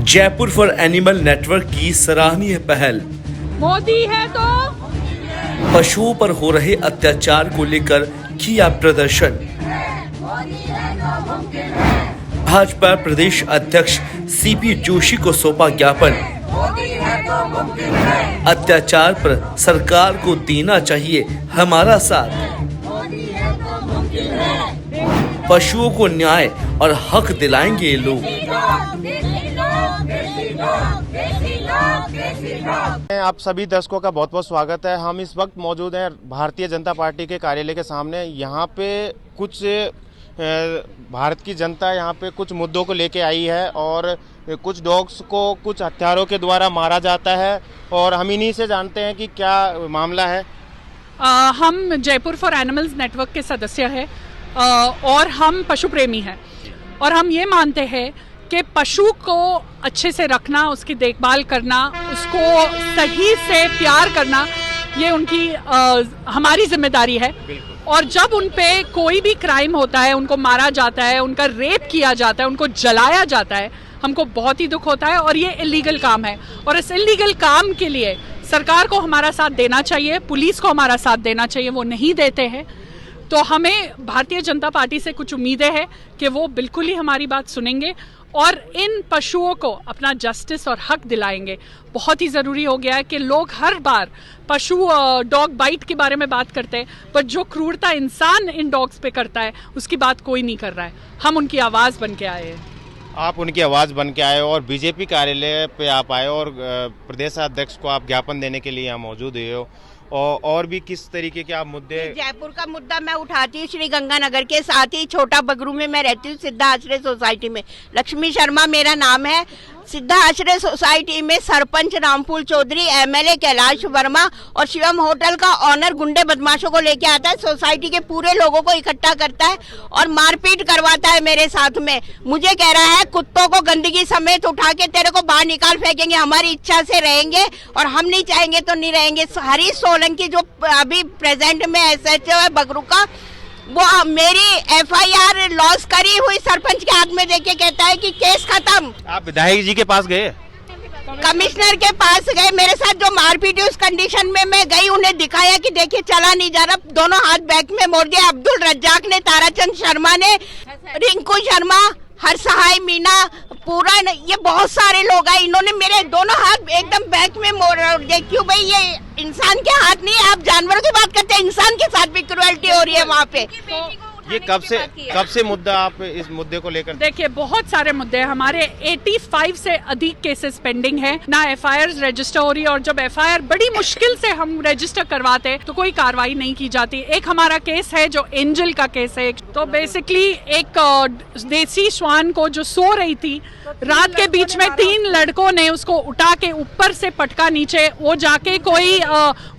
Jaipur for animal network की सराहनीय पहल। मोदी है तो पशुओं पर हो रहे अत्याचार को लेकर किया प्रदर्शन। भाजपा प्रदेश अध्यक्ष सीपी जोशी को सौंपा ज्ञापन। अत्याचार पर सरकार को देना चाहिए हमारा साथ। पशुओं को न्याय और हक दिलाएंगे ये लोग। आप सभी दर्शकों का बहुत बहुत स्वागत है। हम इस वक्त मौजूद हैं भारतीय जनता पार्टी के कार्यालय के सामने। यहाँ पे कुछ भारत की जनता यहाँ पे कुछ मुद्दों को लेके आई है और कुछ डॉग्स को कुछ हथियारों के द्वारा मारा जाता है और हम इन्हीं से जानते हैं कि क्या मामला है। हम जयपुर फॉर एनिमल्स नेटवर्क के सदस्य हैं और हम पशु प्रेमी हैं और हम ये मानते हैं कि पशु को अच्छे से रखना, उसकी देखभाल करना, उसको सही से प्यार करना, ये उनकी हमारी जिम्मेदारी है। और जब उन पे कोई भी क्राइम होता है, उनको मारा जाता है, उनका रेप किया जाता है, उनको जलाया जाता है, हमको बहुत ही दुख होता है और ये इलीगल काम है। और इस इलीगल काम के लिए सरकार को हमारा साथ देना चाहिए, पुलिस को हमारा साथ देना चाहिए, वो नहीं देते हैं। तो हमें भारतीय जनता पार्टी से कुछ उम्मीदें हैं कि वो बिल्कुल ही हमारी बात सुनेंगे और इन पशुओं को अपना जस्टिस और हक दिलाएंगे। बहुत ही ज़रूरी हो गया है कि लोग हर बार पशु डॉग बाइट के बारे में बात करते हैं, पर जो क्रूरता इंसान इन डॉग्स पे करता है उसकी बात कोई नहीं कर रहा है। हम उनकी आवाज़ बन के आए हैं। आप उनकी आवाज़ बन के आए और बीजेपी कार्यालय पे आप आए और प्रदेश अध्यक्ष को आप ज्ञापन देने के लिए यहाँ मौजूद हुए हो। और भी किस तरीके के आप मुद्दे? जयपुर का मुद्दा मैं उठाती हूँ श्री गंगानगर के, साथ ही छोटा बगरू में मैं रहती हूँ, सिद्धा आश्रय सोसाइटी में। लक्ष्मी शर्मा मेरा नाम है। सिद्धा आश्रय सोसाइटी में सरपंच रामफूल चौधरी, एमएलए कैलाश वर्मा और शिवम होटल का ऑनर गुंडे बदमाशों को लेके आता है, सोसाइटी के पूरे लोगों को इकट्ठा करता है और मारपीट करवाता है मेरे साथ में। मुझे कह रहा है कुत्तों को गंदगी समेत उठा के तेरे को बाहर निकाल फेंकेंगे, हमारी इच्छा से रहेंगे और हम नहीं चाहेंगे तो नहीं रहेंगे। हरीश सोलंकी जो अभी प्रेजेंट में एसएचओ है बगरू का, वो मेरी एफआईआर लॉस करी हुई सरपंच के हाथ में देके कहता है कि केस खत्म। आप विधायक जी के पास गए? कमिश्नर के पास गए, मेरे साथ जो मारपीट उस कंडीशन में मैं गई, उन्हें दिखाया कि देखिए चला नहीं जा रहा, दोनों हाथ बैक में मोड़ दिया। अब्दुल रज्जाक ने, ताराचंद शर्मा ने, रिंकू शर्मा, हरसहाय मीना, पूरा ये बहुत सारे लोग आए, इन्होंने मेरे दोनों हाथ एकदम बैक में मोड़ दिए। क्यों भाई, ये इंसान के हाथ नहीं है, आप जानवरों की बात करते हैं, इंसान के साथ भी क्रूएल्टी हो रही है वहाँ पे। ये कब से मुद्दा आप इस मुद्दे को लेकर? देखिए बहुत सारे मुद्दे हैं हमारे। 85 से अधिक केसेस पेंडिंग है, ना एफआईआर रजिस्टर हो रही है और जब एफआईआर बड़ी मुश्किल से हम रजिस्टर करवाते हैं तो कोई कार्रवाई नहीं की जाती। एक हमारा केस है जो एंजल का केस है। तो बेसिकली एक देसी श्वान को जो सो रही थी, रात के बीच में 3 लड़कों ने उसको उठा के ऊपर से पटका नीचे, वो जाके कोई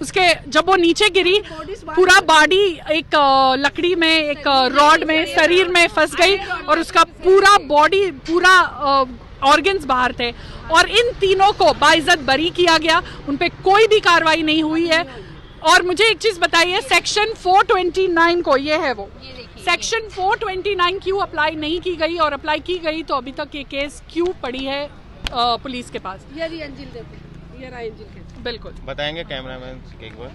उसके जब वो नीचे गिरी, पूरा बॉडी एक लकड़ी में, एक रॉड में, शरीर में फंस गई और उसका पूरा बॉडी, पूरा ऑर्गन्स बाहर थे और इन तीनों को बाइज्जत बरी किया गया, उन पे कोई भी कार्रवाई नहीं हुई है। और मुझे एक चीज बताइए, सेक्शन 429 को, ये है वो सेक्शन 429 क्यों अप्लाई नहीं की गई, और अप्लाई की गई तो अभी तक ये केस क्यों पड़ी है पुलिस के पास? ये एंजिल देते, ये रहा एंजिल। बिल्कुल बताएंगे कैमरामैन एक बार।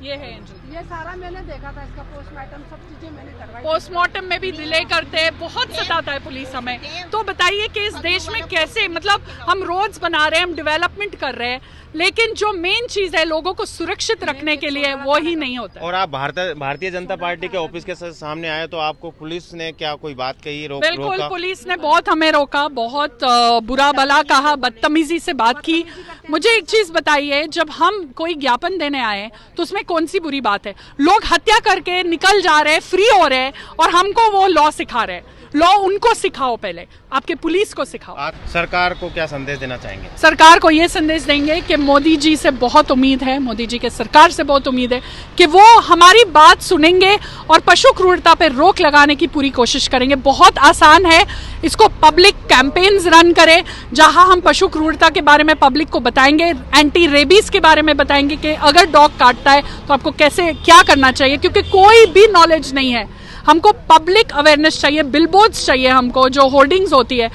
ये है एंजल। ये सारा मैंने देखा था, इसका पोस्टमार्टम सब चीजें मैंने करवाई। पोस्टमार्टम में भी डिले करते हैं, बहुत सताता है पुलिस हमें। तो बताइए कि इस देश में कैसे, मतलब हम रोड्स बना रहे हैं, हम डेवलपमेंट कर रहे हैं, लेकिन जो मेन चीज है लोगों को सुरक्षित रखने के लिए वो ही नहीं होता। और आप भारतीय जनता पार्टी के ऑफिस के सामने आए तो आपको पुलिस ने क्या कोई बात कही? बिल्कुल रोका? पुलिस ने बहुत हमें रोका, बहुत बुरा भला कहा, बदतमीजी से बात की। मुझे एक चीज बताइए, जब हम कोई ज्ञापन देने आए तो उसमें कौन सी बुरी बात है? लोग हत्या करके निकल जा रहे हैं, फ्री हो रहे हैं और हमको वो लॉ सिखा रहे हैं। लॉ उनको सिखाओ, पहले आपके पुलिस को सिखाओ। आप सरकार को क्या संदेश देना चाहेंगे? सरकार को ये संदेश देंगे कि मोदी जी से बहुत उम्मीद है, मोदी जी के सरकार से बहुत उम्मीद है कि वो हमारी बात सुनेंगे और पशु क्रूरता पर रोक लगाने की पूरी कोशिश करेंगे। बहुत आसान है, इसको पब्लिक कैंपेन्स रन करें जहां हम पशु क्रूरता के बारे में पब्लिक को बताएंगे, एंटी रेबीज के बारे में बताएंगे कि अगर डॉग काटता है तो आपको कैसे क्या करना चाहिए, क्योंकि कोई भी नॉलेज नहीं है। हमको पब्लिक अवेयरनेस चाहिए, बिलबोर्ड्स चाहिए हमको, जो होर्डिंग्स होती है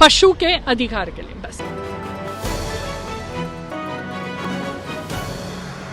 पशु के अधिकार के लिए बस।